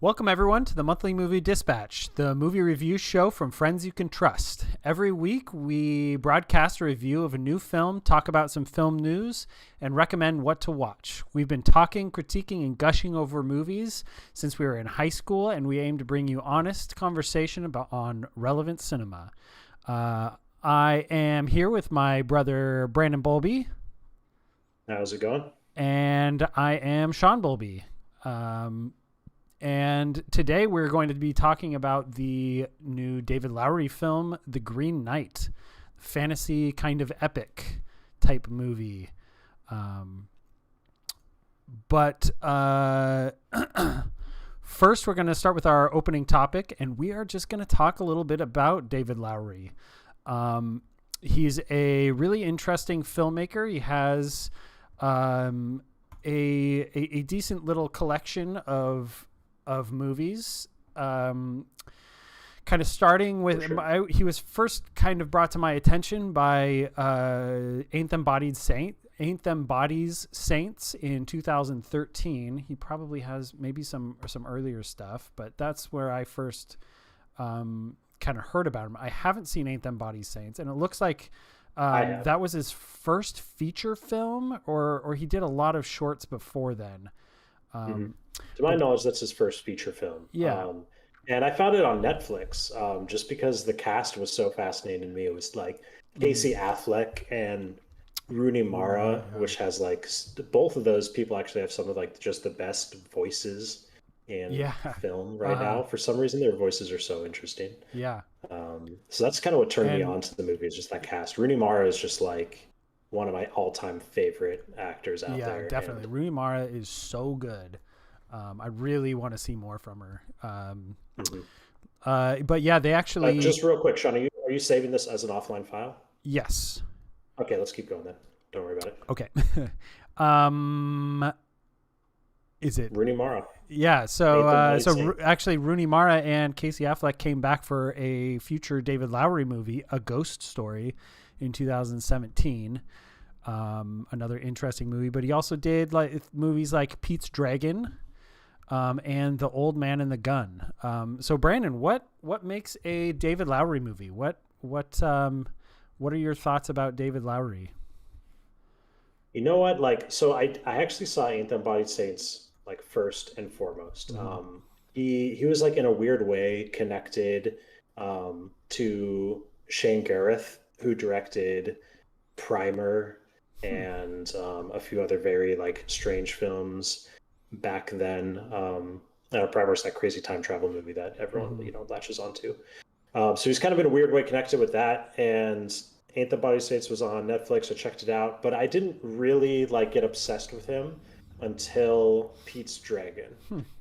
Welcome, everyone, to the Monthly Movie Dispatch, the movie review show from friends you can trust. Every week, we broadcast a review of a new film, talk about some film news, and recommend what to watch. We've been talking, critiquing, and gushing over movies since we were in high school, and we aim to bring you honest conversation on relevant cinema. I am here with my brother, Brandon Bowlby. How's it going? And I am Shaun Bowlby. And today we're going to be talking about the new David Lowery film, The Green Knight, fantasy kind of epic type movie. But first we're going to start with our opening topic, and we are just going to talk a little bit about David Lowery. He's a really interesting filmmaker. He has a decent little collection of movies, kind of starting with, sure. He was first kind of brought to my attention by Ain't Them Bodies Saints in 2013. He probably has maybe some earlier stuff, but that's where I first kind of heard about him. I haven't seen Ain't Them Bodies Saints, and it looks like that was his first feature film, or he did a lot of shorts before then. To my knowledge, that's his first feature film. Yeah. And I found it on Netflix just because the cast was so fascinating to me. It was like Casey Affleck and Rooney Mara, which has like both of those people actually have some of like just the best voices in film right now. For some reason, their voices are so interesting. Yeah. So that's kind of what turned me on to the movie, is just that cast. Rooney Mara is just like one of my all-time favorite actors out there. Yeah, definitely. Rooney Mara is so good. I really want to see more from her. But yeah, they actually... just real quick, Shaun, are you saving this as an offline file? Yes. Okay, let's keep going then. Don't worry about it. Okay. Is it Rooney Mara? Yeah. So actually, Rooney Mara and Casey Affleck came back for a future David Lowery movie, A Ghost Story, in 2017. Another interesting movie, but he also did like movies like Pete's Dragon, and The Old Man and the Gun. So Brandon, what makes a David Lowery movie? What are your thoughts about David Lowery? You know what? Like, so I actually saw Ain't Them Bodies Saints like first and foremost. He was like in a weird way connected to Shane Gareth, who directed Primer and a few other very like strange films back then. Primer's that crazy time travel movie that everyone latches onto. So he's kind of in a weird way connected with that. And Ain't the Body States was on Netflix. I checked it out, but I didn't really like get obsessed with him until Pete's Dragon.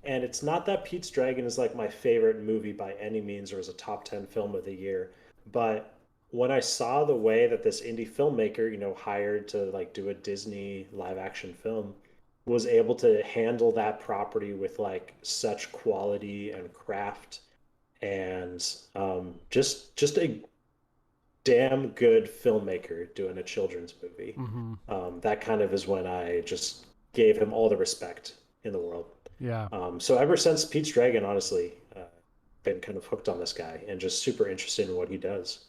And it's not that Pete's Dragon is like my favorite movie by any means, or is a top 10 film of the year, but when I saw the way that this indie filmmaker, hired to like do a Disney live action film, was able to handle that property with like such quality and craft, and just a damn good filmmaker doing a children's movie. That kind of is when I just gave him all the respect in the world. Yeah. So ever since Pete's Dragon, honestly, been kind of hooked on this guy and just super interested in what he does.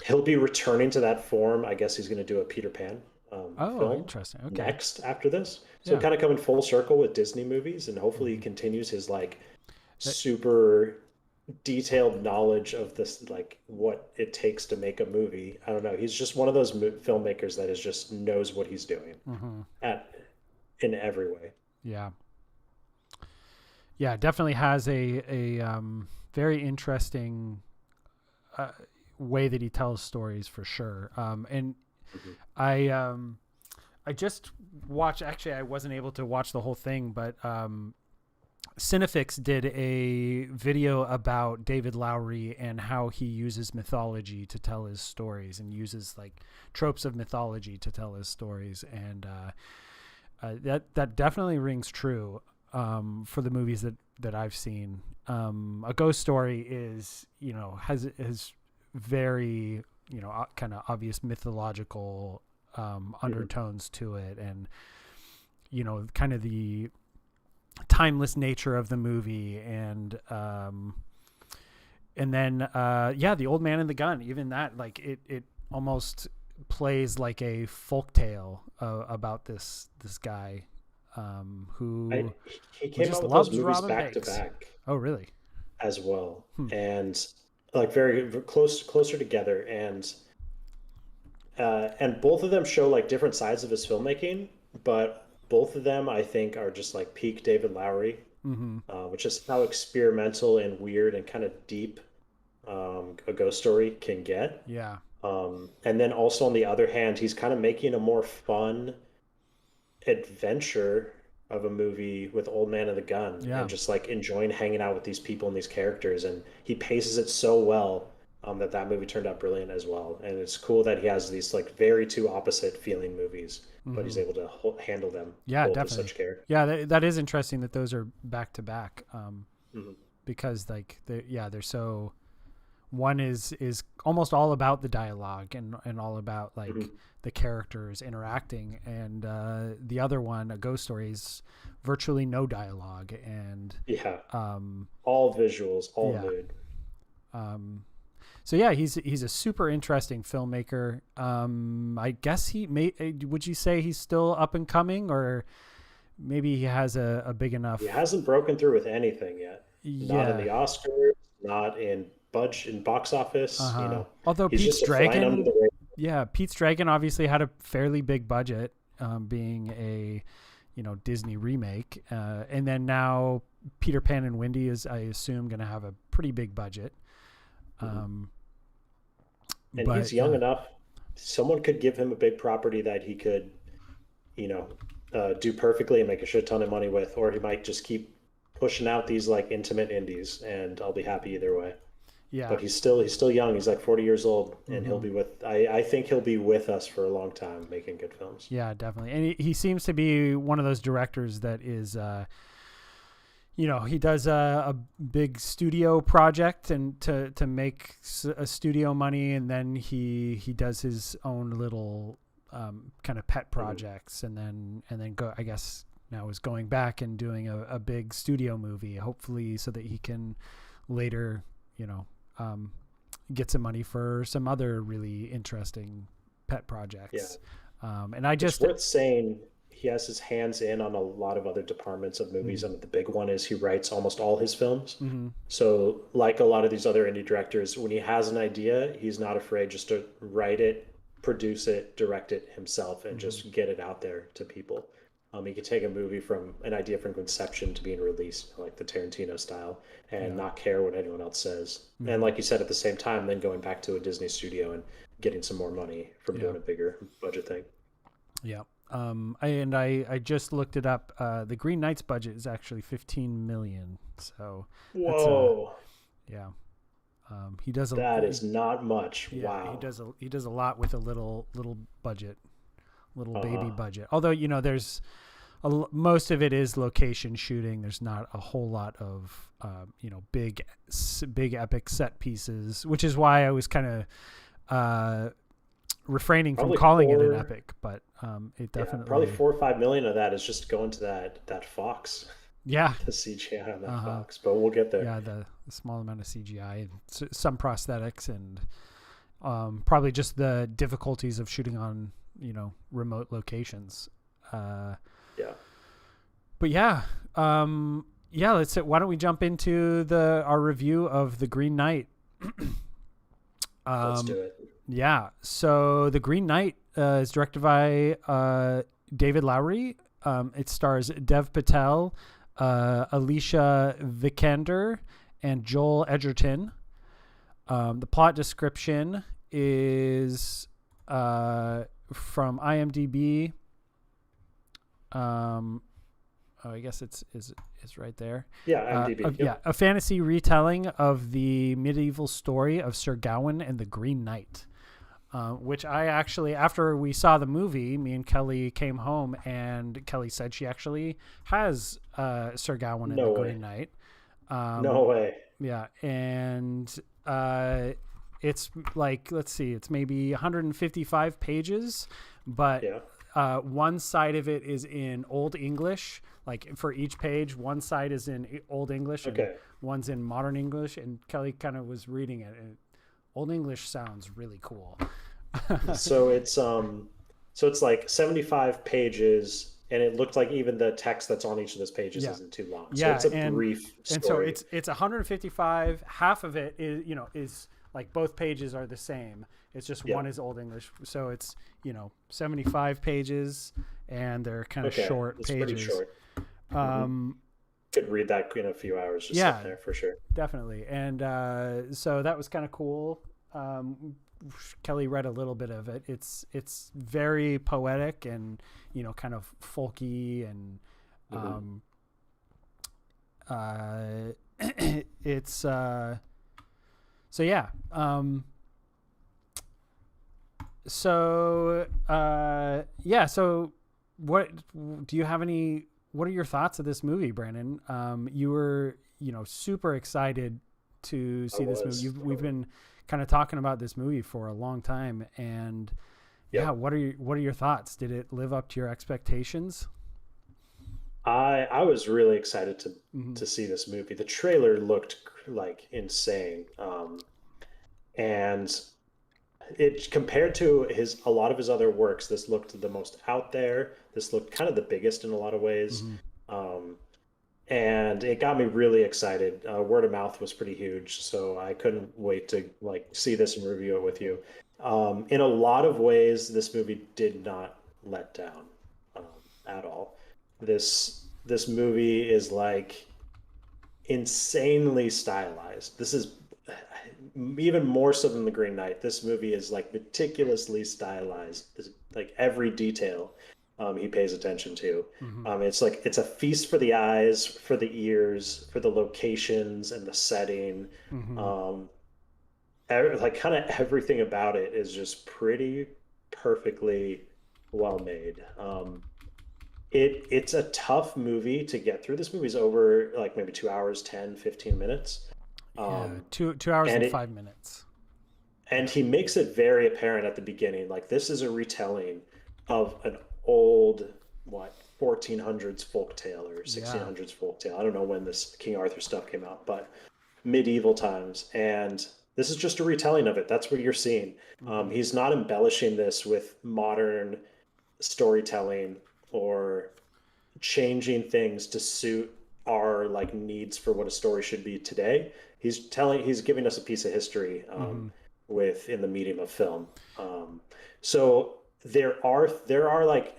He'll be returning to that form. I guess he's going to do a Peter Pan film interesting. Okay. next after this. So kind of coming full circle with Disney movies, and hopefully he continues his like super detailed knowledge of this, like what it takes to make a movie. I don't know. He's just one of those filmmakers that is just knows what he's doing in every way. Yeah. Yeah, definitely has a very interesting way that he tells stories for sure. And I just watched, actually I wasn't able to watch the whole thing, but Cinefix did a video about David Lowery and how he uses mythology to tell his stories, and uses like tropes of mythology to tell his stories. And that definitely rings true for the movies that I've seen. A Ghost Story is, has very, kind of obvious mythological undertones to it, and kind of the timeless nature of the movie, and then the Old Man and the Gun, even that, like it almost plays like a folk tale about this guy who he came just out with those loves movies robbing back to banks. back Oh, really? as well, and like very closer together, and both of them show like different sides of his filmmaking, but both of them I think are just like peak David Lowery, Mm-hmm. which is how experimental and weird and kind of deep a ghost story can get. Yeah. And then also on the other hand, he's kind of making a more fun adventure of a movie with Old Man and the Gun, Yeah. and just like enjoying hanging out with these people and these characters. And he paces it so well, that movie turned out brilliant as well. And it's cool that he has these like very two opposite feeling movies, but he's Mm-hmm. able to handle them Yeah, both with definitely. such care. Yeah, that is interesting that those are back to back, Hmm. because like they're so, one is almost all about the dialogue and all about like Hmm. the characters interacting, and the other one, A Ghost Story, is virtually no dialogue, and Yeah, um, all visuals, all yeah. mood. Um, so yeah, he's a super interesting filmmaker. I guess would you say he's still up and coming, or maybe he has a big enough? He hasn't broken through with anything yet. Not in Yeah. the Oscars, not in box office. Uh-huh. Although He's just flying under the radar. Pete's Dragon obviously had a fairly big budget, being a, Disney remake, and then now Peter Pan and Wendy is, I assume, going to have a pretty big budget. Mhm. Um, And but he's young enough. Someone could give him a big property that he could, you know, do perfectly and make a shit ton of money with, or he might just keep pushing out these like intimate indies, and I'll be happy either way. yeah. But he's still young. He's like 40 years old, and he'll Hmm. be with. I think he'll be with us for a long time, making good films. Yeah, definitely. And he seems to be one of those directors that is, he does a big studio project and to make a studio money, and then he does his own little kind of pet projects, and then go. I guess now is going back and doing a big studio movie, hopefully, so that he can later, get some money for some other really interesting pet Yeah, projects. And I it's just, worth saying he has his hands in on a lot of other departments of movies, mm, and the big one is he writes almost all his films. mm-hmm, So, like a lot of these other indie directors, when he has an idea, he's not afraid just to write it, produce it, direct it himself, and mm-hmm, just get it out there to people. He could take a movie from an idea from conception to being released, like the Tarantino style, and yeah, not care what anyone else says. And mm-hmm, like you said, at the same time, then going back to a Disney studio and getting some more money from yeah, doing a bigger budget thing. yeah. I just looked it up. The Green Knight's budget is actually 15 million. So that's Whoa, yeah. He does that is not much. yeah, Wow. he does a lot with a little budget, little baby Uh-huh. budget. Although, there's most of it is location shooting. There's not a whole lot of big epic set pieces, which is why I was kind of refraining from Probably calling it an four. epic, but it Yeah, probably definitely, 4 or 5 million of that is just going to that Fox, yeah. the CGI on that Uh-huh. Fox. But we'll get there. Yeah, the small amount of CGI and some prosthetics, and probably just the difficulties of shooting on remote locations. Yeah, But yeah, let's. Why don't we jump into our review of The Green Knight? let's do it. Yeah, so The Green Knight is directed by David Lowery. It stars Dev Patel, Alicia Vikander, and Joel Edgerton. The plot description is from IMDb. I guess it's right there. Yeah, IMDb. Yeah, a fantasy retelling of the medieval story of Sir Gawain and the Green Knight. Which I actually, after we saw the movie, me and Kelly came home, and Kelly said she actually has Sir Gawain and No the way. Green Knight. No way. Yeah, and it's like, let's see, it's maybe 155 pages, but Yeah. one side of it is in Old English. Like for each page, one side is in Old English and one's in Modern English. And Kelly kind of was reading it, and Old English sounds really cool. So it's like 75 pages, and it looked like even the text that's on each of those pages isn't too long. So it's a brief story. And so it's 155. Half of it is like both pages are the same. It's just one is Old English. So it's 75 pages, and they're kind of short pages. Pretty short. Could read that in a few hours just sitting there for sure. Definitely. And so that was kind of cool. Kelly read a little bit of it. It's very poetic and kind of folky, and it's so yeah. So what do you have any? What are your thoughts of this movie, Brandon? You were super excited to see this movie. We've been kind of talking about this movie for a long time, and what are your thoughts? Did it live up to your expectations? I was really excited to see this movie. The trailer looked like insane, and it compared to a lot of his other works, this looked the most out there. This looked kind of the biggest in a lot of ways. And it got me really excited. Word of mouth was pretty huge, so I couldn't wait to see this and review it with you. In a lot of ways, this movie did not let down at all. This movie is like insanely stylized. This is even more so than The Green Knight. This movie is like meticulously stylized. Like every detail he pays attention to. It's a feast for the eyes, for the ears, for the locations and the setting. Like kind of everything about it is just pretty perfectly well made. It's a tough movie to get through. This movie's over like maybe 2 hours, 10, 15 minutes. 2 hours and 5 minutes. And he makes it very apparent at the beginning, like this is a retelling of an old 1400s folktale or 1600s folktale. I don't know when this King Arthur stuff came out, but medieval times, and this is just a retelling of it. That's what you're seeing. He's not embellishing this with modern storytelling or changing things to suit our needs for what a story should be today. He's giving us a piece of history in the medium of film. So there are like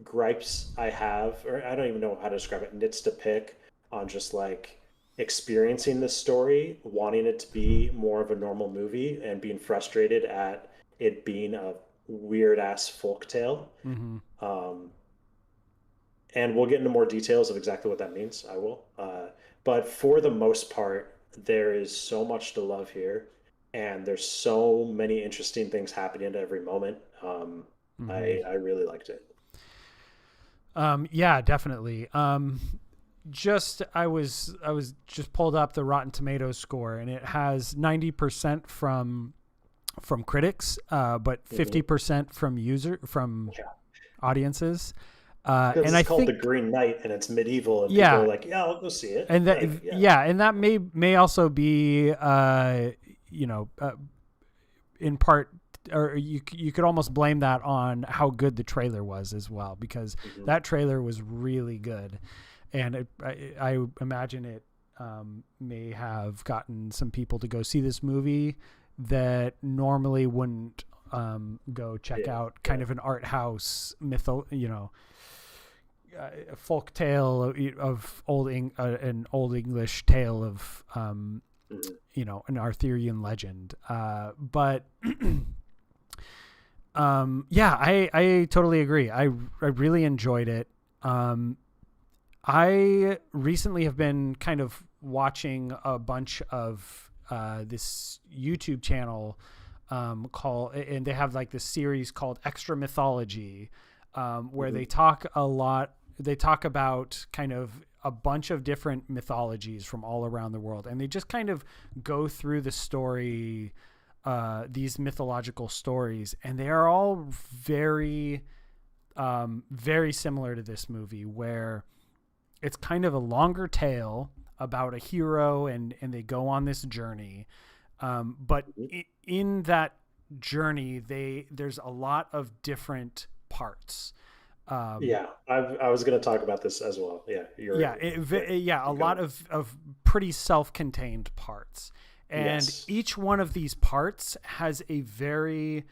gripes I have, or I don't even know how to describe it, nits to pick on just like experiencing this story, wanting it to be more of a normal movie, and being frustrated at it being a weird ass folktale. And we'll get into more details of exactly what that means. I will. But for the most part, there is so much to love here, and there's so many interesting things happening at every moment. I really liked it. Yeah, definitely. I was just pulled up the Rotten Tomatoes score, and it has 90% from critics, but 50% from audiences. And I think The Green Knight, and it's medieval, and people are like, "Yeah, I'll go see it." And that, and that may also be, in part, or you could almost blame that on how good the trailer was as well, because that trailer was really good, and I imagine it may have gotten some people to go see this movie that normally wouldn't go check out kind of an art house folk tale of an old English tale of an Arthurian legend, but I totally agree. I really enjoyed it. I recently have been kind of watching a bunch of this YouTube channel and they have like this series called Extra Mythology, where they talk about kind of a bunch of different mythologies from all around the world, and they just kind of go through the story, these mythological stories, and they are all very very similar to this movie, where it's kind of a longer tale about a hero and they go on this journey. But in that journey, there's a lot of different parts. Yeah, I was going to talk about this as well. Yeah, A lot of pretty self-contained parts, and each one of these parts has a very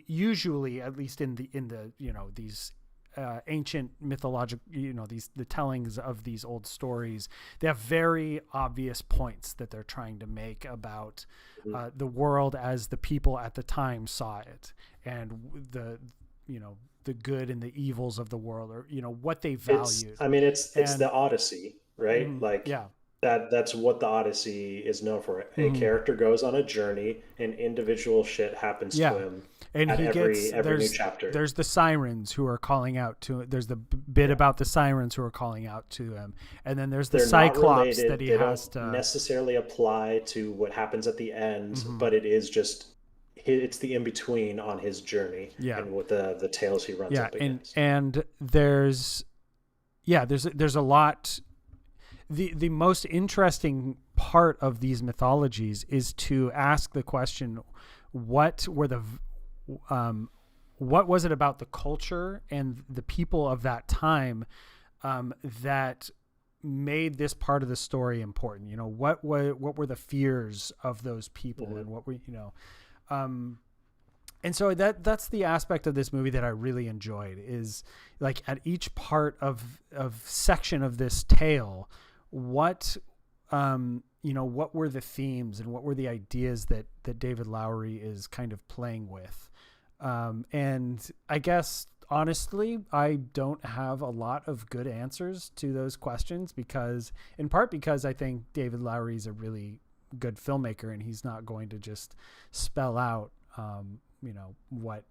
usually, at least in the these ancient mythological, the tellings of these old stories, they have very obvious points that they're trying to make about the world as the people at the time saw it, and the good and the evils of the world, or what they valued. It's the Odyssey, right? That's what the Odyssey is known for. A character goes on a journey, and individual shit happens to him. And at every new chapter. There's the sirens who are calling out to. There's the bit about the sirens who are calling out to him, and then there's the Cyclops that he has to necessarily apply to what happens at the end, but it is just it's the in between on his journey, and with the tales he runs up against. And there's a lot. The most interesting part of these mythologies is to ask the question, what was it about the culture and the people of that time that made this part of the story important? What were the fears of those people, and what were and so that's the aspect of this movie that I really enjoyed, is like at each part of section of this tale, what were the themes and what were the ideas that David Lowery is kind of playing with. And I guess, honestly, I don't have a lot of good answers to those questions, in part because I think David Lowery is a really good filmmaker, and he's not going to just spell out, what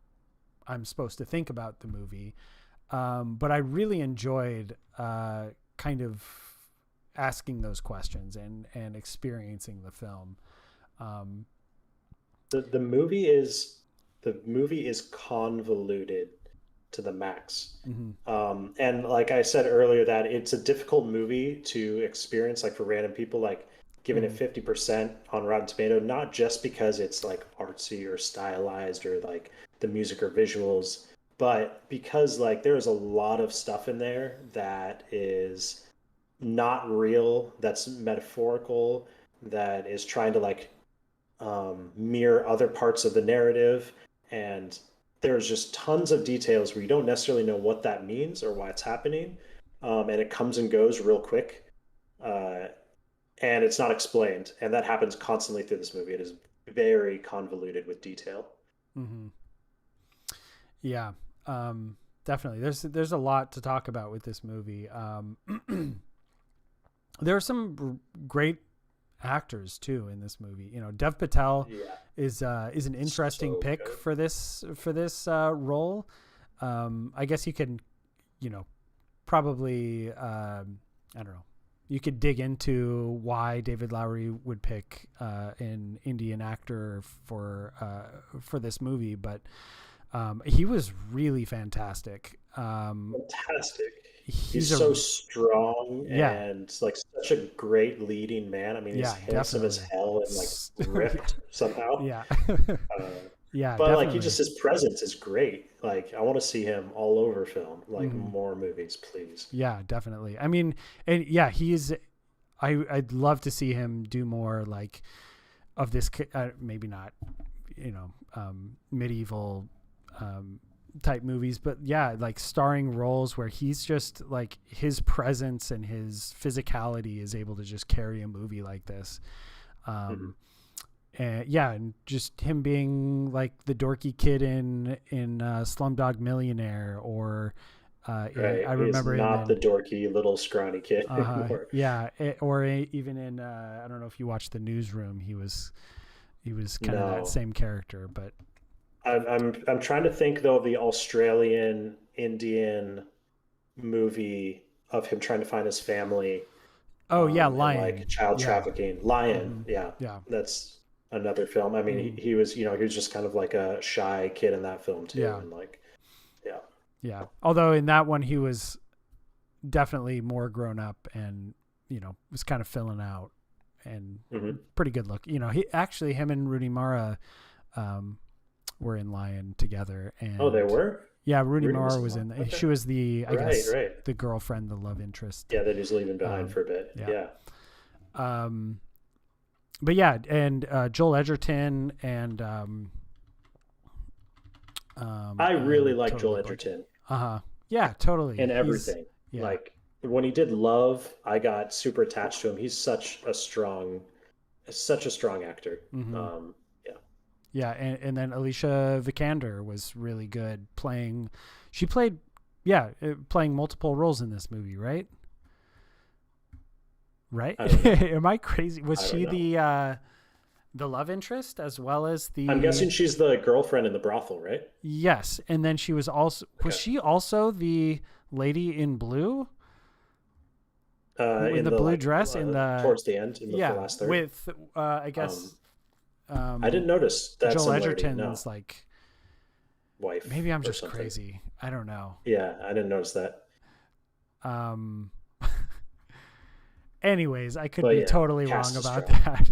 I'm supposed to think about the movie. But I really enjoyed kind of asking those questions and experiencing the film. The movie is convoluted to the max. And like I said earlier, that it's a difficult movie to experience, like for random people, like giving it 50% on Rotten Tomato, not just because it's like artsy or stylized or like the music or visuals, but because like there's a lot of stuff in there that is not real, that's metaphorical, that is trying to like mirror other parts of the narrative. And there's just tons of details where you don't necessarily know what that means or why it's happening. And it comes and goes real quick. And it's not explained. And that happens constantly through this movie. It is very convoluted with detail. Yeah, definitely. There's a lot to talk about with this movie. There are some great actors too in this movie. Dev Patel is an interesting pick for this role. I guess you can, probably I don't know. You could dig into why David Lowery would pick an Indian actor for this movie, but he was really fantastic. He's so strong and like such a great leading man. I mean, he's handsome as hell and like ripped somehow. But definitely. Like his presence is great. Like I want to see him all over film, like more movies, please. Yeah, definitely. I mean, and I'd love to see him do more like of this, maybe not, medieval type movies, but like starring roles where he's just like his presence and his physicality is able to just carry a movie like this. And just him being like the dorky kid in Slumdog Millionaire, or I remember not the dorky little scrawny kid anymore. Even in I don't know if you watched The Newsroom, he was kind of that same character. But I'm trying to think though of the Australian Indian movie of him trying to find his family. Lion, like child trafficking. Lion, that's another film. I mean, he was, he was just kind of like a shy kid in that film too, Yeah. and like, yeah, Yeah. Although in that one he was definitely more grown up and, was kind of filling out and hmm pretty good look. Him and Rooney Mara were in Lion together, Oh, they and were. yeah, Rooney Rudy was Mara in was that. in. Okay. She was I Right, guess, right. the girlfriend, the love interest. Yeah, that he's leaving behind Um, for a bit. yeah. Yeah. Um, but yeah, and Joel Edgerton I really like totally Joel blanking. Edgerton Yeah, totally. in everything. Yeah. Like when he did Love, I got super attached to him. He's such a strong actor. Mm-hmm. Yeah. Yeah, and then Alicia Vikander was really good playing. She played, yeah, playing multiple roles in this movie, right? Right? I don't know. Am I crazy? Was I don't she know. the love interest as well as I'm the? guessing she's the girlfriend in the brothel, right? Yes, and then she was Okay. she also the lady in blue, in In the the blue like dress in the, towards the end in the yeah, last third. with I guess I didn't notice that Joel similarity. No, Edgerton's like, wife maybe I'm or just something. crazy. I don't know. Yeah, I didn't notice that. Um Anyways, I could But be yeah, totally wrong cast is about strong. that.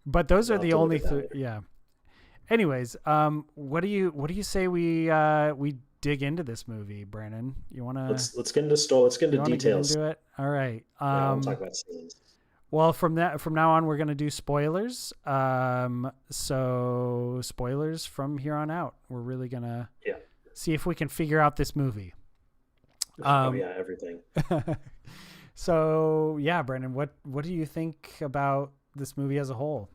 But those are I'll have the to look only at that later. yeah. Anyways, what do you say we dig into this movie, Brandon? Let's get into Let's get You into want to get details. into it? All right. Yeah, I want to talk about scenes. Well, from now on, we're gonna do spoilers. So spoilers from here on out. We're really gonna Yeah. see if we can figure out this movie. Oh Um, yeah, everything. so yeah, Brandon, what do you think about this movie as a whole?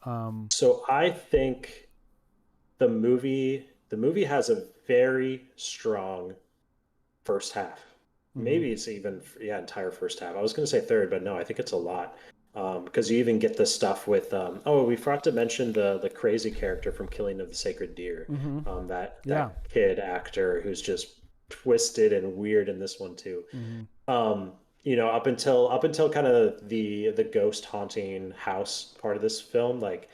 Um, So I think the movie has a very strong first half. mhm. Maybe it's even entire first half. I was going to say third, but no, I think it's a lot. Because you even get the stuff with oh, we forgot to mention the crazy character from Killing of the Sacred Deer, Mm-hmm. Yeah. that kid actor who's just twisted and weird in this one too. Mm-hmm. Up until kind of the ghost haunting house part of this film, like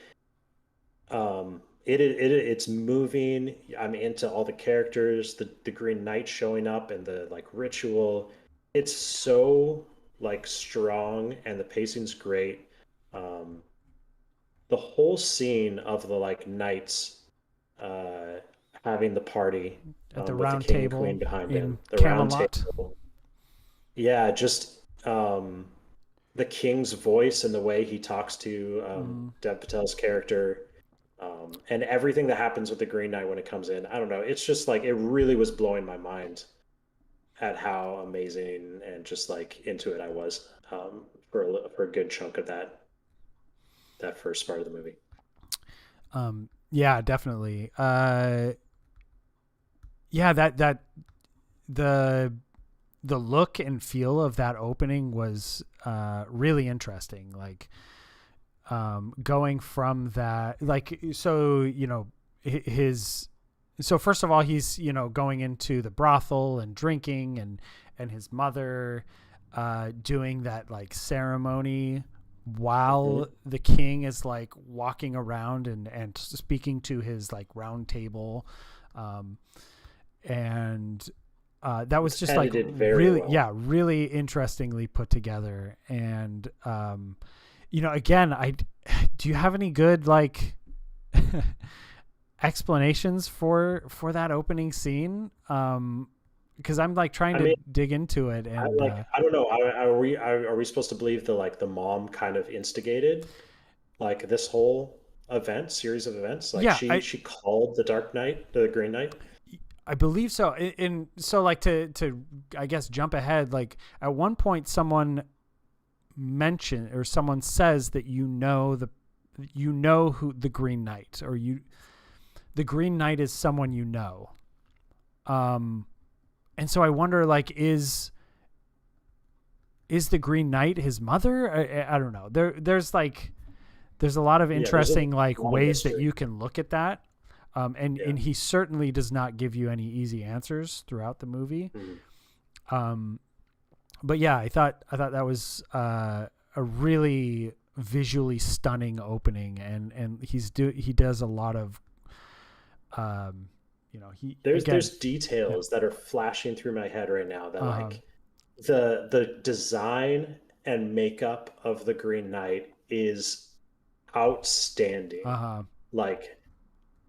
it's moving. I'm into all the characters, the Green Knight showing up and the like ritual. It's so like strong and the pacing's great. Um, the whole scene of the like knights uh, having the party At the with the round king and queen table behind him, in the round Camelot. table. Yeah, just the king's voice and the way he talks to Mm. Dev Patel's character, and everything that happens with the Green Knight when it comes in. I don't know. It's just like it really was blowing my mind at how amazing and just like into it I was for a good chunk of that first part of the movie. Yeah, definitely. Yeah, that the the look and feel of that opening was really interesting. Like, going from that, like, so his so first of all, he's going into the brothel and drinking, and his mother doing that like ceremony while hmm the king is like walking around and speaking to his like round table, um, and that was It's just like edited very really, well. yeah, really interestingly put together. And again, I do you have any good like explanations for that opening scene? Because I'm like trying I to mean, dig into it, and I don't know. Are we supposed to believe the like the mom kind of instigated like this whole series of events? Like yeah, she called the Dark Knight, the Green Knight. I believe so. So like to I guess jump ahead, like at one point someone someone says that who the Green Knight, or the Green Knight is someone um and so I wonder, like, is the Green Knight his mother? I don't know. There's a lot of Yeah, there's a interesting like lot of ways that mystery. you can look at that. Yeah. And he certainly does not give you any easy answers throughout the movie. Mhm. Um, but yeah, I thought that was a really visually stunning opening, and he does a lot of there's details that are flashing through my head right now that like the design and makeup of the Green Knight is outstanding. Like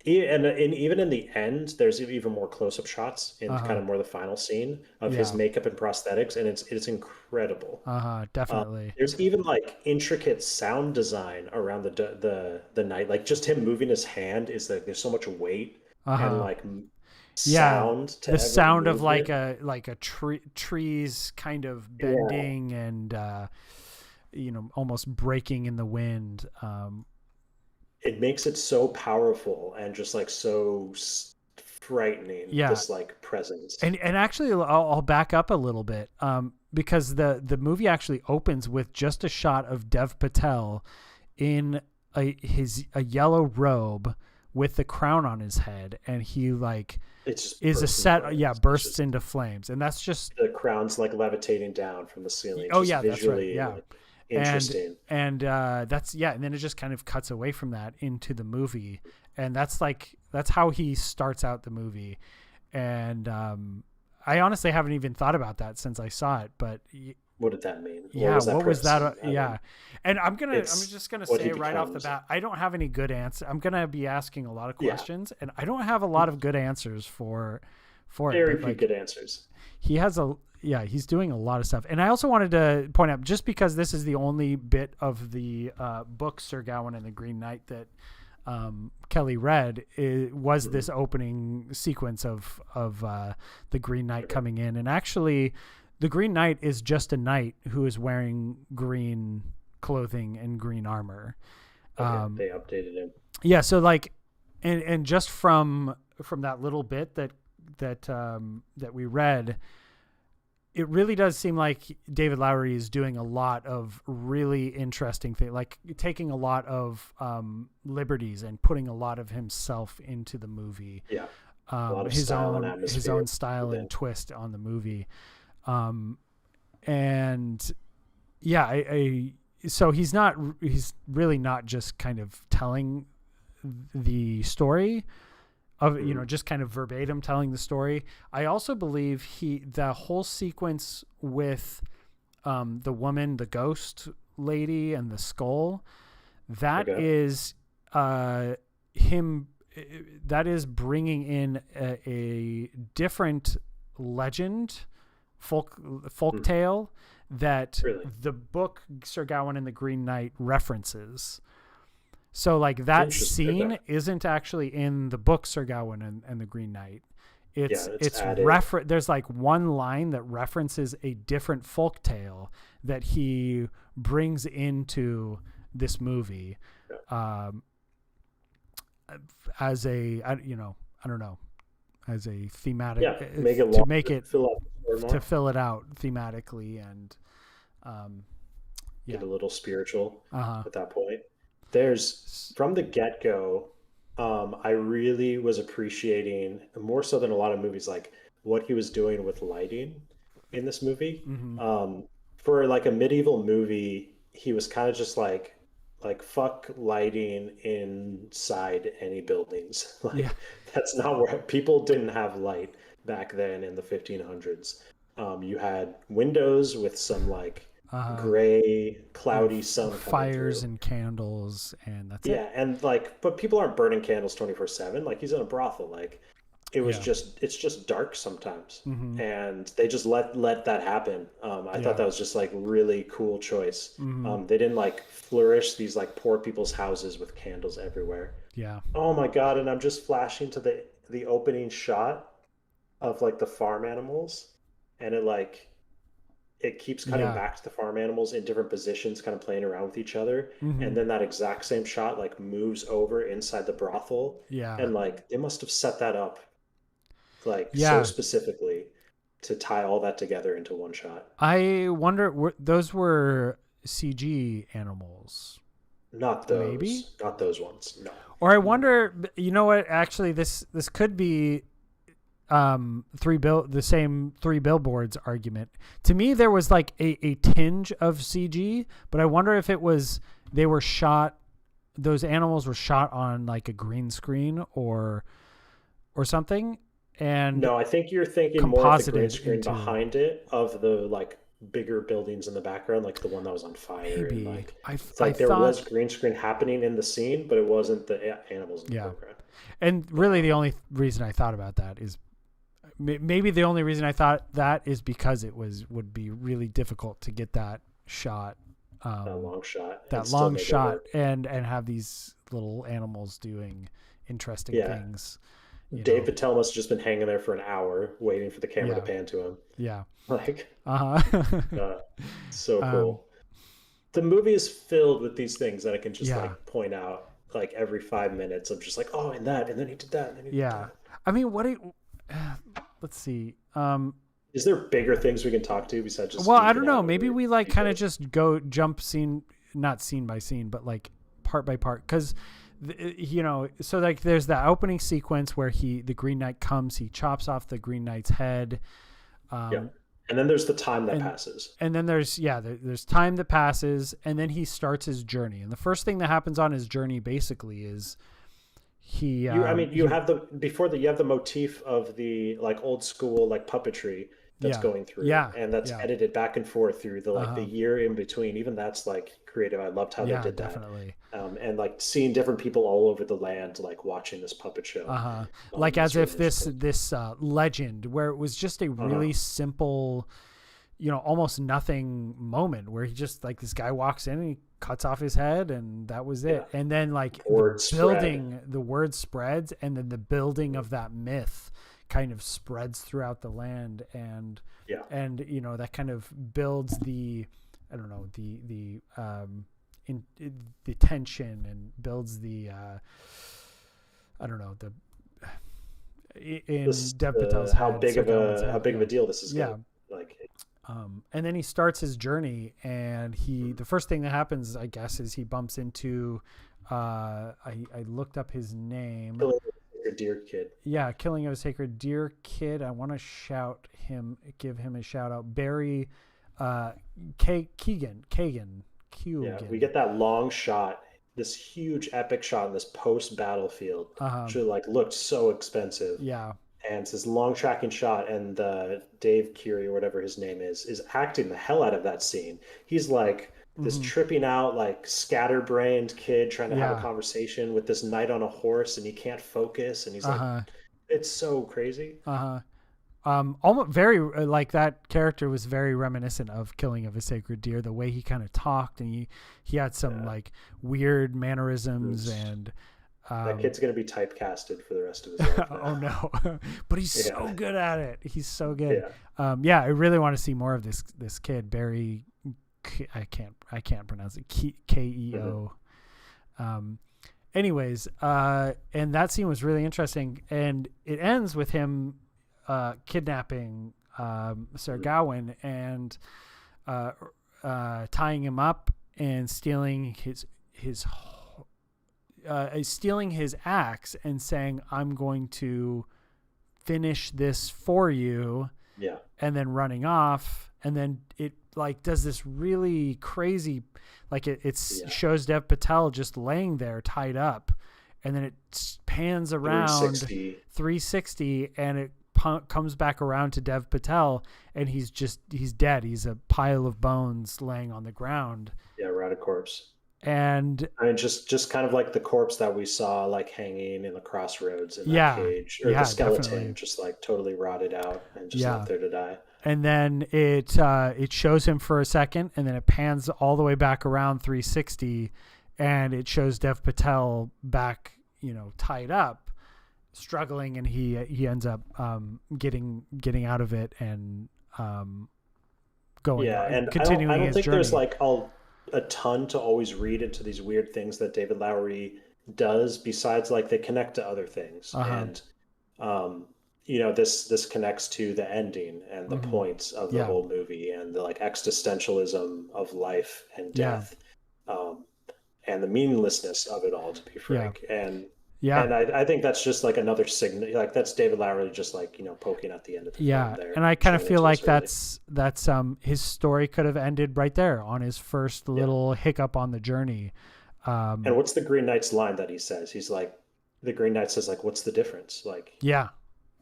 and even in the end, there's even more close-up shots in kind of more the final scene of his makeup and prosthetics, and it's incredible. Definitely. There's even like intricate sound design around the knight. Like just him moving his hand is like there's so much weight and like sound to the sound of movement. like a trees kind of bending and almost breaking in the wind. It makes it so powerful and just like so frightening. This like presence. And actually, I'll back up a little bit because the movie actually opens with just a shot of Dev Patel in a yellow robe with the crown on his head, and he like is a set bursts into flames, and that's just the crown's like levitating down from the ceiling. That's right. Like, interesting. And that's and then it just kind of cuts away from that into the movie, and that's how he starts out the movie. And I honestly haven't even thought about that since I saw it, but what did that mean? What was that? And I'm just gonna say right off the bat, I don't have any good answer. I'm gonna be asking a lot of questions, and I don't have a lot of good answers for very few good answers. He's doing a lot of stuff. And I also wanted to point out, just because this is the only bit of the book Sir Gawain and the Green Knight that Kelly read, was this opening sequence of the Green Knight coming in. And actually, the Green Knight is just a knight who is wearing green clothing and green armor. They updated him. Yeah, so like, and just from that little bit that we read, it really does seem like David Lowery is doing a lot of really interesting things, like taking a lot of liberties and putting a lot of himself into the movie. Yeah, a lot of his own style and twist on the movie. So he's really not just kind of telling the story of, just kind of verbatim telling the story. I also believe the whole sequence with the woman, the ghost lady, and the skull, that is him. That is bringing in a different legend, folk tale that the book Sir Gawain and the Green Knight references. So like that scene isn't actually in the book Sir Gawain and the Green Knight. It's there's like one line that references a different folk tale that he brings into this movie as a as a thematic to fill it out thematically and get a little spiritual at that point. There's from the get-go, I really was appreciating, more so than a lot of movies, like what he was doing with lighting in this movie. For like a medieval movie, he was kind of just like fuck lighting inside any buildings. That's not where people didn't have light back then in the 1500s. You had windows with some like gray, cloudy sun fires and candles, and that's it. And like, but people aren't burning candles 24/7. Like, he's in a brothel. Like, it's just dark sometimes, and they just let that happen. I thought that was just like really cool choice. They didn't like flourish these like poor people's houses with candles everywhere. Oh my god! And I'm just flashing to the opening shot of like the farm animals, and it keeps cutting back to the farm animals in different positions, kind of playing around with each other. And then that exact same shot like moves over inside the brothel. And like they must have set that up so specifically to tie all that together into one shot. I wonder, those were CG animals? Not those. Maybe? Not those ones. No. Or I wonder, you know what? Actually, this could be the same three billboards argument. To me, there was like a tinge of CG, but I wonder if it was those animals were shot on like a green screen or something, and No, I think you're thinking more of the green composited screen into. behind it of the like bigger buildings in the background, like the one that was on fire, and Maybe like it's I like there thought, was green screen happening in the scene, but it wasn't the animals in the yeah. foreground. And really, the only reason I thought about that is maybe the only reason I thought that is because would be really difficult to get that shot, That long shot and that still long make it shot, work. and have these little animals doing interesting Yeah, things. Dave Patel must have just been hanging there for an hour waiting for the camera to Yeah, pan to him. yeah. Like, Uh-huh. uh, so um, cool. The movie is filled with these things that I can just yeah, like point out like every 5 minutes. I'm just like, oh, and that, and then he did that, and then he did yeah. that. I mean, let's see. Is there bigger things we can talk to besides just Well, I don't geeking know. out Maybe over we like kind of details? just go jump not scene by scene, but like part by part. Because, so like there's the opening sequence where the Green Knight comes, he chops off the Green Knight's head. Yeah. Um, And then there's the time that and passes. and then there's time that passes, and then he starts his journey. And the first thing that happens on his journey basically is I mean, you have you have the motif of the like old school like puppetry that's yeah, going through, yeah, and that's yeah, edited back and forth through the like the uh-huh, year in between. Even that's like creative. I loved how they yeah, did that, definitely. and like seeing different people all over the land like watching this puppet show Uh-huh. Like as is if really interesting. this legend where it was just a Uh-huh. really simple, almost nothing moment where he just like this guy walks in and he cuts off his head and that was Yeah, it. And then like word spread. the word spreads, and then the building of that myth kind of spreads throughout the land, Yeah, that kind of builds I don't know, the tension, and builds I don't know, in this Dev Patel's head, Sir Gawain's how head. big of Yeah. a deal this is Yeah. getting. Like, And then he starts his journey, and the first thing that happens, I guess, is he bumps into, I looked up his name. killing a deer kid. Yeah. Killing of a Sacred Deer Kid. I want to give him a shout out. Barry, Keegan. Yeah, we get that long shot, this huge epic shot in this post battlefield, which like looked so expensive. Yeah. And it's this long tracking shot, and Dave Curie or whatever his name is acting the hell out of that scene. He's like this Mm-hmm. tripping out, like scatterbrained kid trying to have a Yeah. conversation with this knight on a horse, and he can't focus, and he's like, Uh-huh. it's so crazy. Uh-huh. Almost very like that character was very reminiscent of Killing of a Sacred Deer. The way he kind of talked, and he had some Yeah. like weird mannerisms, Oops. and That kid's gonna be typecasted for the rest of his life oh now. no, but he's so Yeah, good at it. He's so good. yeah. Yeah, I really want to see more of this kid, Barry. I can't pronounce it. Keo. Um, anyways, and that scene was really interesting, and it ends with him kidnapping Sir Gawain and tying him up and stealing stealing his axe and saying, "I'm going to finish this for you," Yeah. and then running off. And then it like does this really crazy, like it Yeah. shows Dev Patel just laying there tied up, and then it pans around 360, and it comes back around to Dev Patel, and he's dead. He's a pile of bones laying on the ground. Yeah, rotted corpse. And I mean, just kind of like the corpse that we saw, like hanging in the crossroads in that yeah, cage, or the yeah, skeleton, definitely. just like totally rotted out and just Yeah. left there to die. And then it shows him for a second, and then it pans all the way back around 360, and it shows Dev Patel back, tied up, struggling, and he ends up getting out of it and going Yeah, and continuing I don't his think journey. there's like a ton to always read into these weird things that David Lowery does, besides like they connect to other things. Uh-huh. And this connects to the ending and the Mm-hmm. points of the Yeah. whole movie, and the like existentialism of life and Yeah. death, um, and the meaninglessness of it all, to be frank. And Yeah. And I think that's just like another signal. Like that's David Lowery just like, poking at the end of the film Yeah, there, and I kind of showing it feel to like us early. that's his story could have ended right there on his first Yeah. little hiccup on the journey. And Um, what's the Green Knight's line that he says? He's like, the Green Knight says like, "What's the difference? yeah,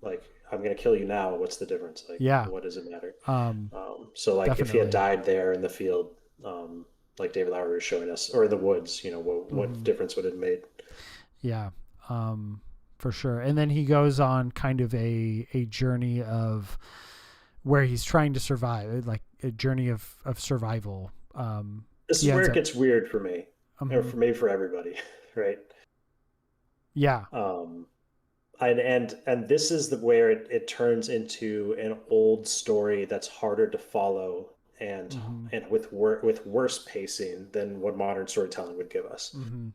Like I'm gonna kill you now. What's the difference? Like, yeah, what does it matter?" um, So like, if he had definitely. died there in the field, like David Lowery was showing us, or in the woods, what Hmm. difference would it have made? Yeah, um, for sure. And then he goes on kind of a journey of where he's trying to survive, like a journey of survival. This He is where ends it up. gets weird for me, or Mhm. for maybe for everybody, right? Yeah. Um, and this is the where it turns into an old story that's harder to follow and Hmm. with worse pacing than what modern storytelling would give us. Hmm.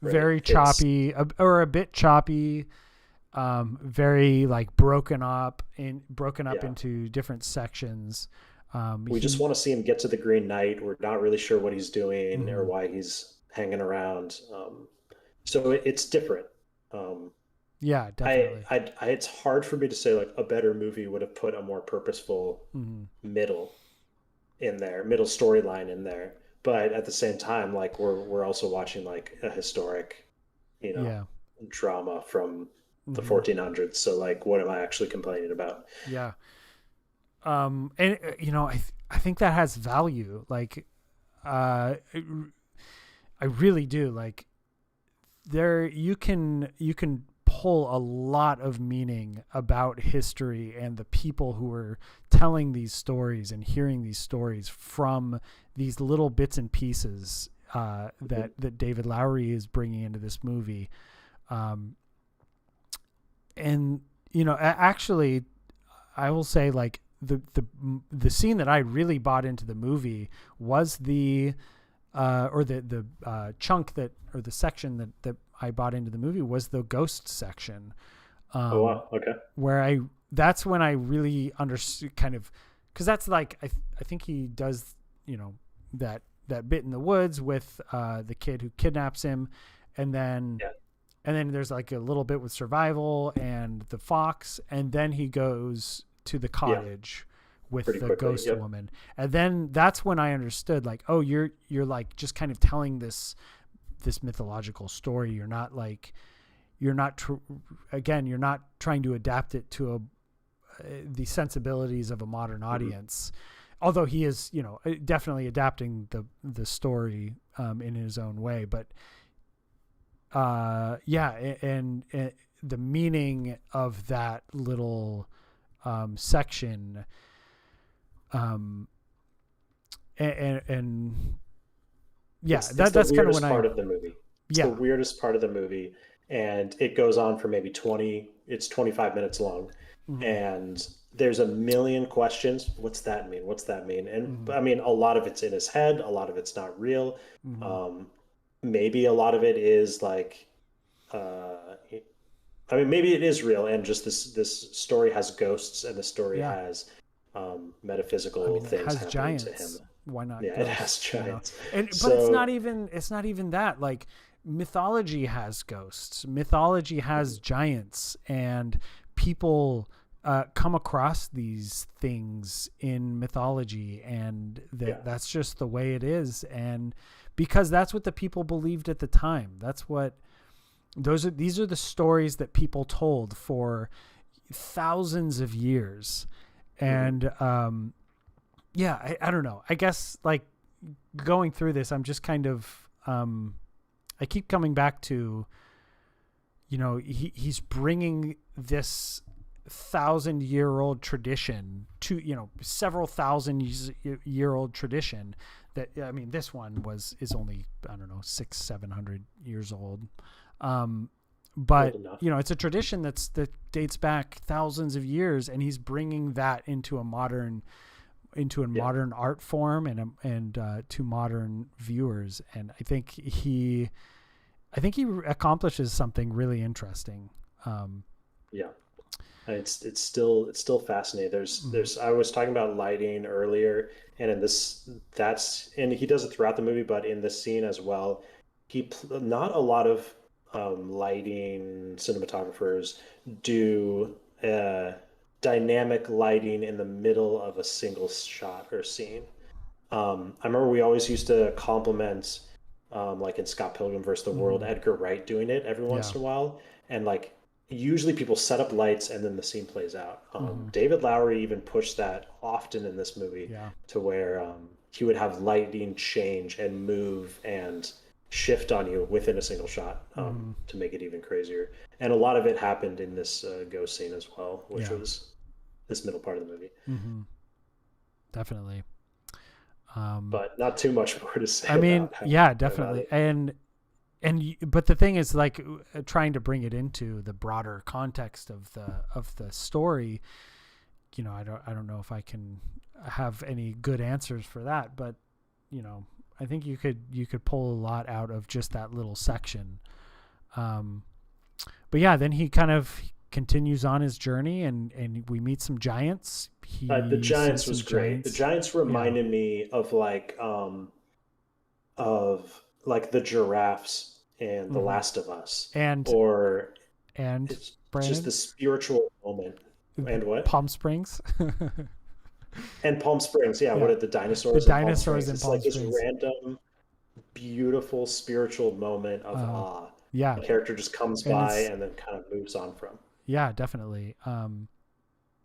Right? Very It's choppy, or a bit choppy. Very like broken up Yeah. into different sections. We just He. want to see him get to the Green Knight. We're not really sure what he's doing or Mhm. why he's hanging around. So it's different. Um, Yeah, definitely. it's hard for me to say like a better movie would have put a more purposeful Hmm. middle in there, middle storyline in there. But at the same time, like we're also watching like a historic, you know, Yeah. drama from the Hmm. 1400s. So like, what am I actually complaining about? Yeah. And I think that has value. Like, uh, I really do. Like, you can pull a lot of meaning about history and the people who are telling these stories and hearing these stories from these little bits and pieces that David Lowery is bringing into this movie. Um, and actually, I will say like the scene that I really bought into the movie was the or the chunk that or the section that I bought into the movie was the ghost section, Oh um, wow, okay, where I that's when I really understood kind of because that's like I think he does that bit in the woods with the kid who kidnaps him, and then yeah, there's like a little bit with survival and the fox, and then he goes to the yeah, cottage with pretty the quickly. ghost Yep. woman. And then that's when I understood like, oh, you're like just kind of telling this mythological story. You're not like you're not tr- again, you're not trying to adapt it to the sensibilities of a modern Mm-hmm. audience. Although he is, definitely adapting the story in his own way, but yeah, and the meaning of that little section, um, and yeah, It's the that's kind of when weirdest I part of the movie. It's the yeah. weirdest part of the movie, and it goes on for maybe 20. It's 25 minutes long, Hmm. and there's a million questions. What's that mean? What's that mean? And Hmm. I mean, a lot of it's in his head. A lot of it's not real. Hmm. Um, Maybe a lot of it is like, uh, I mean, maybe it is real, and just this story has ghosts, and the story Yeah, has I metaphysical mean it things has happening to him. giants. Why not Yeah, it has ghosts? giants. And but So it's not even that. Like mythology has ghosts. Mythology has giants, and people come across these things in mythology, and yeah, that's just the way it is. And because that's what the people believed at the time. That's what these are the stories that people told for thousands of years. hmm, And yeah, I don't know. I guess like going through this, I'm just kind of I keep coming back to he's bringing this 1,000-year-old tradition to several year old tradition that I mean this one is only I don't know 600-700 years old, um, old but enough. it's a tradition that dates back thousands of years, and he's bringing that into a Yeah, modern art form and to modern viewers. And I think he accomplishes something really interesting. Um, yeah. And it's still fascinating. mhm. I was talking about lighting earlier, and in this and he does it throughout the movie, but in this scene as well, not a lot of lighting cinematographers do dynamic lighting in the middle of a single shot or scene. I remember we always used to compliment, like in Scott Pilgrim versus the World, Mm-hmm. Edgar Wright doing it every once Yeah. in a while, and like usually people set up lights and then the scene plays out. Mm-hmm. David Lowery even pushed that often in this movie, Yeah. to where he would have lighting change and move and shift on you within a single shot, Mm-hmm. to make it even crazier. And a lot of it happened in this ghost scene as well, which Yeah. was this middle part of the movie. Mm-hmm. Definitely. But not too much more to say I mean, about yeah, about definitely. it. But the thing is, like, trying to bring it into the broader context of the story. I don't know if I can have any good answers for that, but I think you could pull a lot out of just that little section. But yeah, then he kind of continues on his journey, and we meet some giants. The He sees Giants was some great. The giants. Giants Yeah. reminded me of like the giraffes and The Hmm. Last of Us, And or and it's just Brandon, the spiritual moment. And what? Palm Springs. And Palm Springs, yeah. What Yeah, are the the dinosaurs in Palm dinosaurs Springs? in It's Palm like this Springs. random, beautiful spiritual moment of Uh, awe. yeah, A character just comes and by it's and then kind of moves on from. yeah, definitely.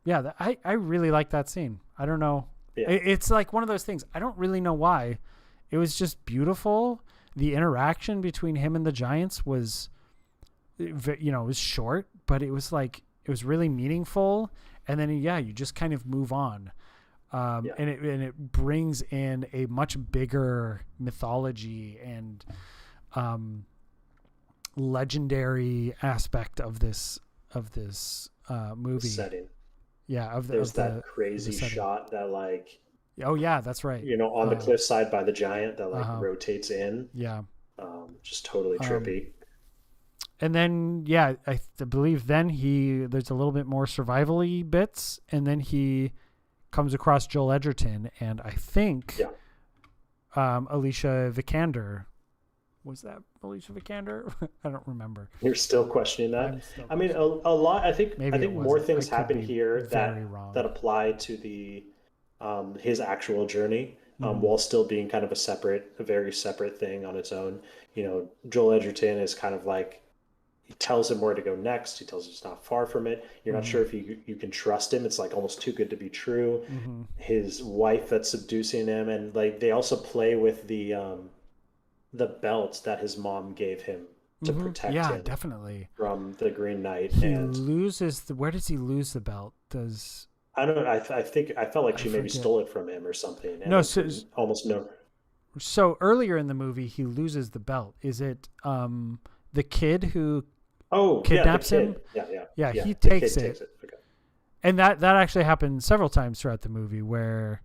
Yeah, I really like that scene. I don't know. Yeah, It's like one of those things. I don't really know why. It was just beautiful. The interaction between him and the giants was, it was short, but it was like it was really meaningful. And then yeah, you just kind of move on. yeah. And it brings in a much bigger mythology and um, legendary aspect of this The movie. setting. Yeah, of the There's of that the of the crazy setting. shot that like, Oh yeah, that's right. on the cliffside by the giant that Uh like huh. rotates in. Yeah. Just totally Um, trippy. and then yeah, believe then there's a little bit more survivally bits, and then he comes across Joel Edgerton, and I think Yeah. Alicia Vikander. Was that Alicia Vikander? I don't remember. You're still questioning that. I'm still I mean, questioning. a lot. I Maybe it think more wasn't. I things could happen be here very that wrong. apply to the his actual journey, Mm-hmm. while still being kind of a very separate thing on its own. Joel Edgerton is kind of like, he tells him where to go next. He tells him it's not far from it. You're not Mm-hmm. sure if you can trust him. It's like almost too good to be true. Mm-hmm. His wife that's seducing him, and like they also play with the belt that his mom gave him to Mm-hmm. protect Yeah, him definitely. from the Green Knight. He And loses the. Where does he lose the belt? Does I don't know. I think I felt like I she maybe forget? stole it from him or something, and No, then so couldn't almost know. earlier in the movie he loses the belt. Is it the kid who Oh yeah, the kidnaps him? kid. Yeah, yeah, Yeah, yeah. he The takes kid it. takes it. Okay. And that actually happens several times throughout the movie where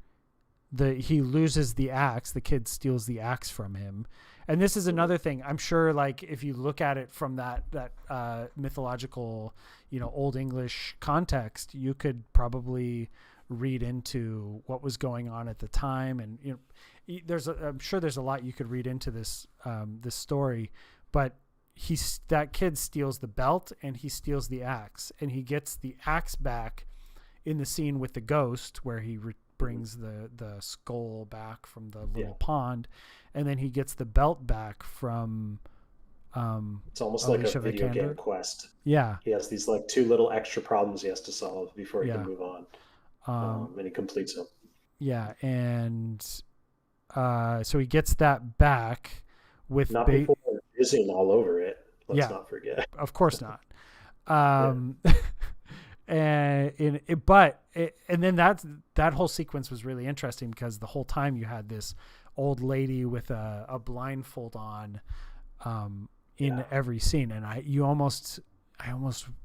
he loses the axe, the kid steals the axe from him. And this is Mhm. another thing. I'm sure like if you look at it from that mythological, Old English context, you could probably read into what was going on at the time, and I'm sure there's a lot you could read into this story, but that kid steals the belt and he steals the axe, and he gets the axe back in the scene with the ghost where he brings the skull back from the little Yeah. pond, and then he gets the belt back from It's almost like Alicia a video game Vikander. quest. Yeah, He has these like two little extra problems he has to solve before he can yeah, move on, um, and he completes them. yeah, and so he gets that back with Not before jizzing all over it. Let's yeah, not forget. of course not. Yeah. Um, and then that whole sequence was really interesting because the whole time you had this old lady with a blindfold on in Yeah. every scene, and I almost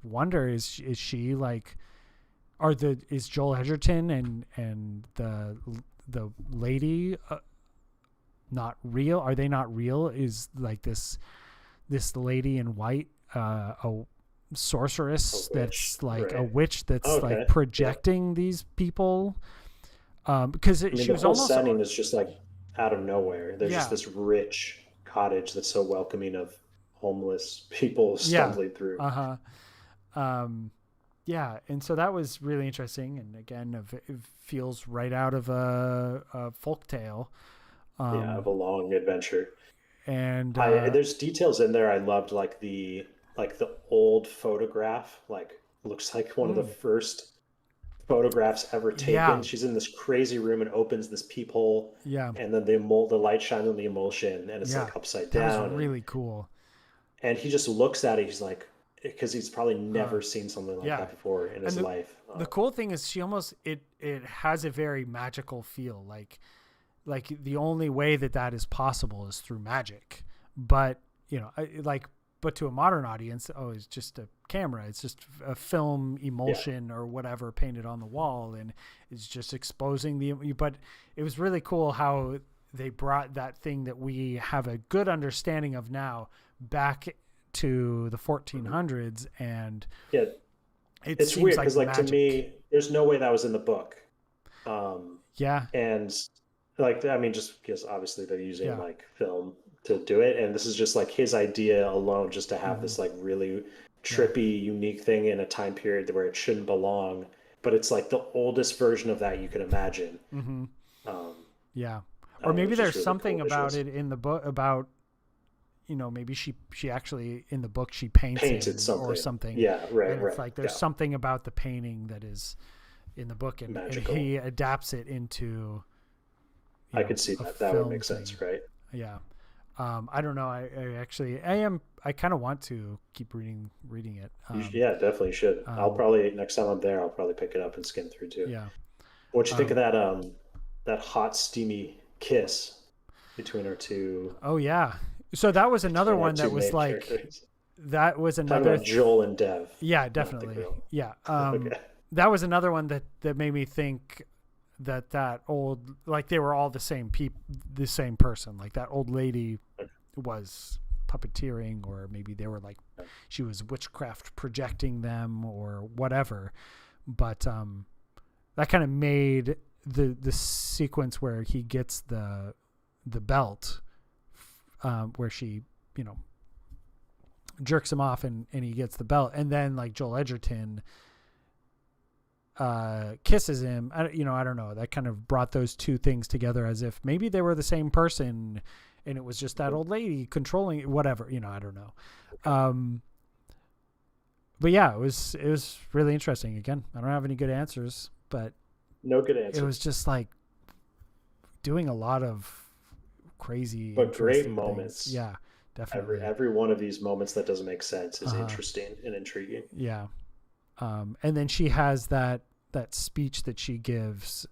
wonder, is she like, is Joel Edgerton and the lady not real? Are they not real? Is like this lady in white a sorceress that's like a Right. witch that's like Okay. Yeah. projecting these people? Because I mean, she the was whole almost setting is just like out of nowhere. There's just yeah this rich cottage that's so welcoming of homeless people stumbling through. Yeah, and so that was really interesting, and again, it feels right out of a folk tale. Of a long adventure. And I There's details in there I loved, like the old photograph, like looks like one of the first photographs ever taken. yeah, She's in this crazy room and opens this peephole, yeah, and then the light shines on the emulsion, and it's yeah, like upside that was down, really cool. and he just looks at it. He's like, because he's probably Uh, never seen something like yeah, that before in and his life. the cool thing is she almost it has a very magical feel, like the only way that is possible is through magic. But but to a modern audience, oh, it's just a camera, it's just a film emulsion or whatever painted on the wall, and it's just exposing but it was really cool how they brought that thing that we have a good understanding of now back to the 1400s, and Yeah, it it's seems weird like because, like, to magic. me, there's no way that was in the book. Yeah, And like, I mean, just because obviously they're using yeah, like film to do it, and this is just like his idea alone, just to have hmm, this like really yeah, trippy, unique thing in a time period where it shouldn't belong, but it's like the oldest version of that you could imagine. hmm, Um, yeah. I Or don't know, maybe it's just there's really cool something about visuals. it in the book about, maybe she actually in the book she Painted painted or something. something, Yeah, right, and it's right. like there's Yeah, something about the painting that is in the book, and magical. he adapts it into I could see a that. That would film make thing. sense, right? Yeah. I don't know. I kind of want to keep reading it. Yeah, definitely should. I'll Um, probably next time I'm there, I'll probably pick it up and skim through too. yeah. What'd you think of Um, that hot steamy kiss between our two oh yeah. So that was another between our one that two was main like, characters? that was Talking another, about Joel and Dev, yeah, not the definitely. girl. Yeah. Okay. That was another one that made me think that old, like they were all the same person. Like that old lady was puppeteering, or maybe they were like, she was witchcraft projecting them or whatever. But that kind of made the sequence where he gets the belt, where she jerks him off, and he gets the belt, and then like Joel Edgerton kisses him. I don't know, that kind of brought those two things together as if maybe they were the same person, and it was just that old lady controlling whatever. I don't know. But yeah, it was really interesting. Again, I don't have any good answers, but No good it was answers, just like doing a lot of crazy, but great interesting things. moments. Yeah, definitely. Every one of these moments that doesn't make sense is Uh-huh. interesting and intriguing. Yeah. And then she has that speech that she gives,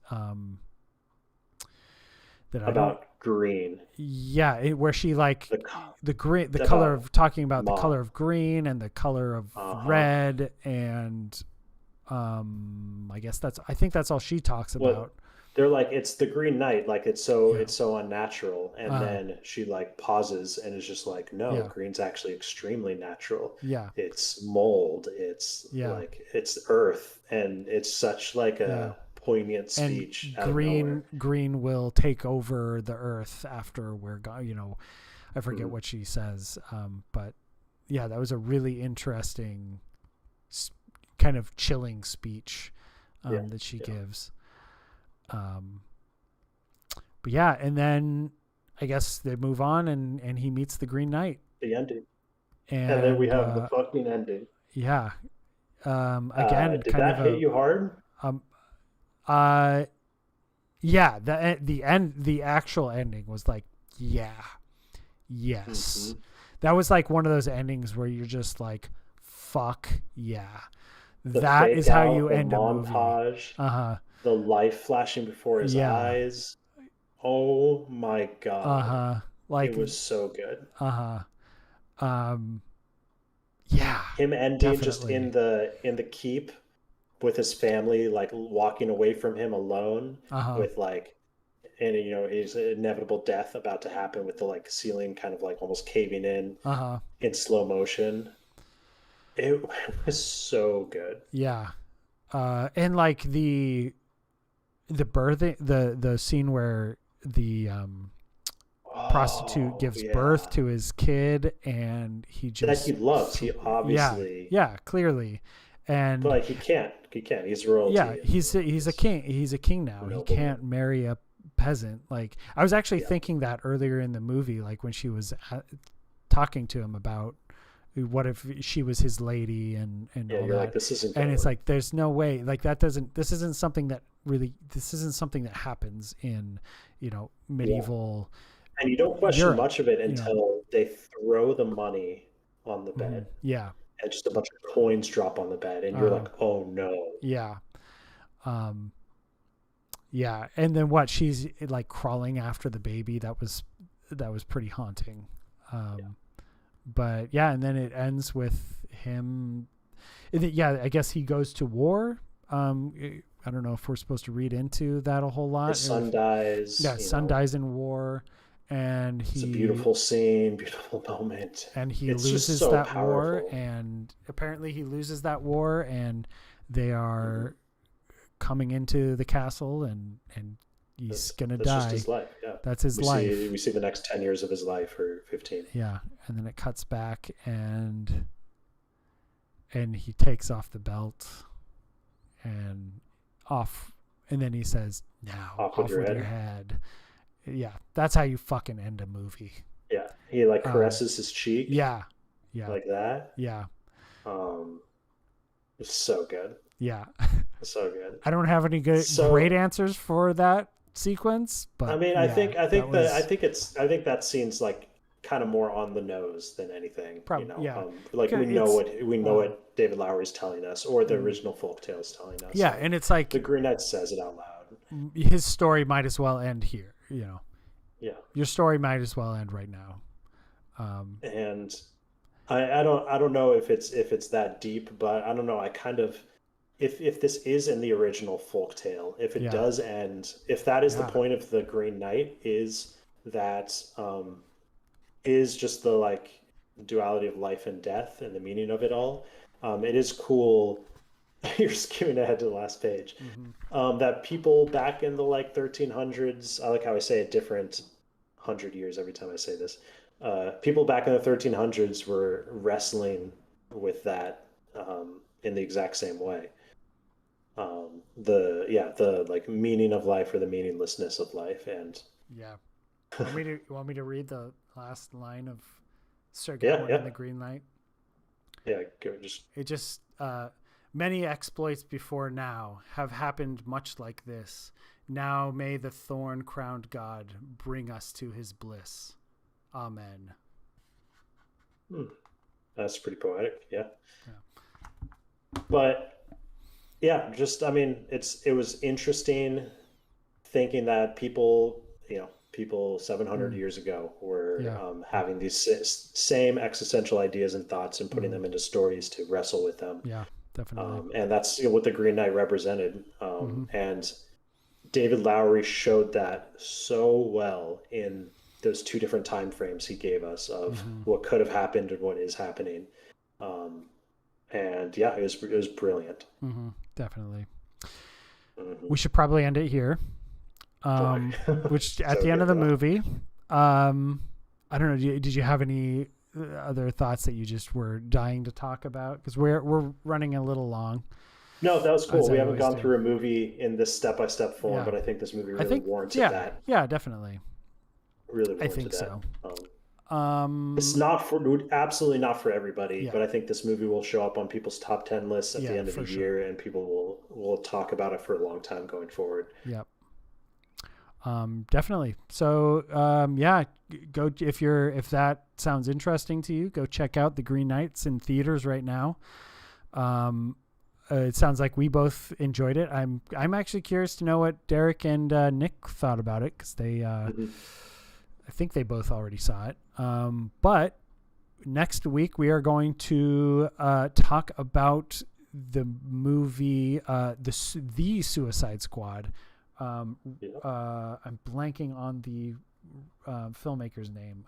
that I don't. About green, Yeah, where she like the co- the green, the color about of talking about the mom. color of green and the color of Uh-huh. red, and I think that's all she talks What about. they're like, it's the Green Knight, like Yeah. it's so unnatural, and Uh, then she like pauses and is just like, no, yeah. green's actually extremely natural. Yeah. It's mold, it's Yeah. like it's earth, and it's such like Yeah. a poignant And speech out of nowhere. green will take over the earth after we're gone. I forget Mhm. what she says. But yeah, that was a really interesting, kind of chilling speech, Yeah, that she yeah. gives. Um, but yeah, and then I guess they move on, and he meets the Green Knight, The ending, and then we and have the fucking ending. yeah, again, Did kind of that hit you hard? um, uh, yeah, the actual ending was like, yeah, yes, Hmm. that was like one of those endings where you're just like, fuck yeah, The that is fake how out, you the end a movie. montage, Uh-huh. the life flashing before his Yeah. eyes. Oh my God. Uh-huh. It Like, was so good. uh-huh. Um, yeah, Him ending just definitely. in the keep with his family, like walking away from him alone Uh-huh. with like, and his inevitable death about to happen with the like ceiling kind of like almost caving Uh-huh. in slow motion. It was so good. Yeah. And like the birthing, the scene where the prostitute gives birth to his kid, and he just that he loves. He obviously, clearly, and but he can't. He's royalty. Yeah, he's a king. He's a king now. He can't marry a peasant. Like, I was actually thinking that earlier in the movie, like when she was talking to him about what if she was his lady and all you're that. like, this isn't. And it's like, there's no way. Like, this isn't something that happens in, medieval. And you don't question Europe, much of it until they throw the money on the bed. Yeah. And just a bunch of coins drop on the bed, and you're like, "Oh no!" Yeah, yeah. And then what? She's like crawling after the baby. That was pretty haunting. But yeah, and then it ends with him. I guess he goes to war. I don't know if we're supposed to read into that a whole lot. His son dies. Yeah, son dies in war. And it's a beautiful scene, beautiful moment. And he loses that powerful war, and apparently he loses that war, and they are coming into the castle, and he's gonna die. That's just his life. Yeah, that's his life. We see the next 10 years of his life, or 15. Yeah, and then it cuts back, and he takes off the belt, and then he says, "Now off with your head." Yeah, that's how you fucking end a movie. Yeah, he like caresses his cheek. Yeah, like that. Yeah, it's so good. Yeah, it's so good. I don't have any great answers for that sequence, but I mean, I think that scene's like kind of more on the nose than anything. Probably, like we know what David Lowery's telling us, or the original folktale is telling us. Yeah, and it's like the Green Knight says it out loud. His story might as well end here. Yeah, your story might as well end right now. And I don't know if it's that deep, but I don't know. I kind of, if this is in the original folktale, if it does end, if that is the point of the Green Knight, is that is just the like duality of life and death and the meaning of it all. It is cool. You're skimming ahead to the last page. That people back in the like 1300s, I like how I say it different 100 years every time I say this. People back in the 1300s were wrestling with that in the exact same way. The like meaning of life or the meaninglessness of life. And you want me to read the last line of Sir Gawain and the Green Knight? Yeah, many exploits before now have happened much like this. Now may the thorn-crowned God bring us to his bliss. Amen. That's pretty poetic, yeah. But yeah, just I mean, it was interesting thinking that people 700 years ago were having these same existential ideas and thoughts and putting them into stories to wrestle with them. Yeah. Definitely. And that's what the Green Knight represented. And David Lowery showed that so well in those two different time frames he gave us of what could have happened and what is happening. And yeah, it was brilliant. Definitely. We should probably end it here. Which at the end of the movie, I don't know. Did you have any other thoughts that you just were dying to talk about? Because we're running a little long. No, that was cool. We haven't gone through a movie in this step-by-step form, but I think this movie really warranted that. Yeah, definitely. Really warranted I think that. So. It's absolutely not for everybody, but I think this movie will show up on people's top 10 lists at the end of the year, and people will talk about it for a long time going forward. Yep. Definitely. So, go if that sounds interesting to you, go check out The Green Knights in theaters right now. It sounds like we both enjoyed it. I'm actually curious to know what Derek and Nick thought about it, because they, I think they both already saw it. But next week we are going to talk about the movie, the Suicide Squad. I'm blanking on the filmmaker's name.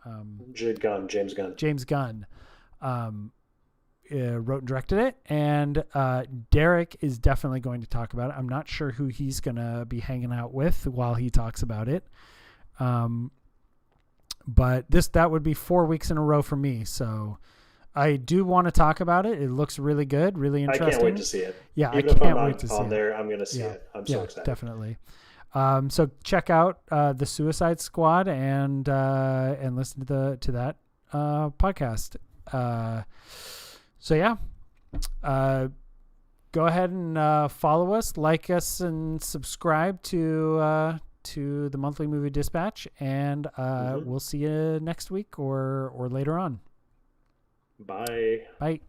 James Gunn wrote and directed it, and Derek is definitely going to talk about it. I'm not sure who he's going to be hanging out with while he talks about it. but that would be 4 weeks in a row for me. So I do want to talk about it. It looks really good, really interesting. I can't wait to see it. Yeah, even I can't if I'm wait not to see on it. there, I'm going to see it. I'm so excited. Definitely. So check out the Suicide Squad and listen to that podcast. So yeah, go ahead and follow us, like us, and subscribe to the Monthly Movie Dispatch, and we'll see you next week or later on. Bye. Bye.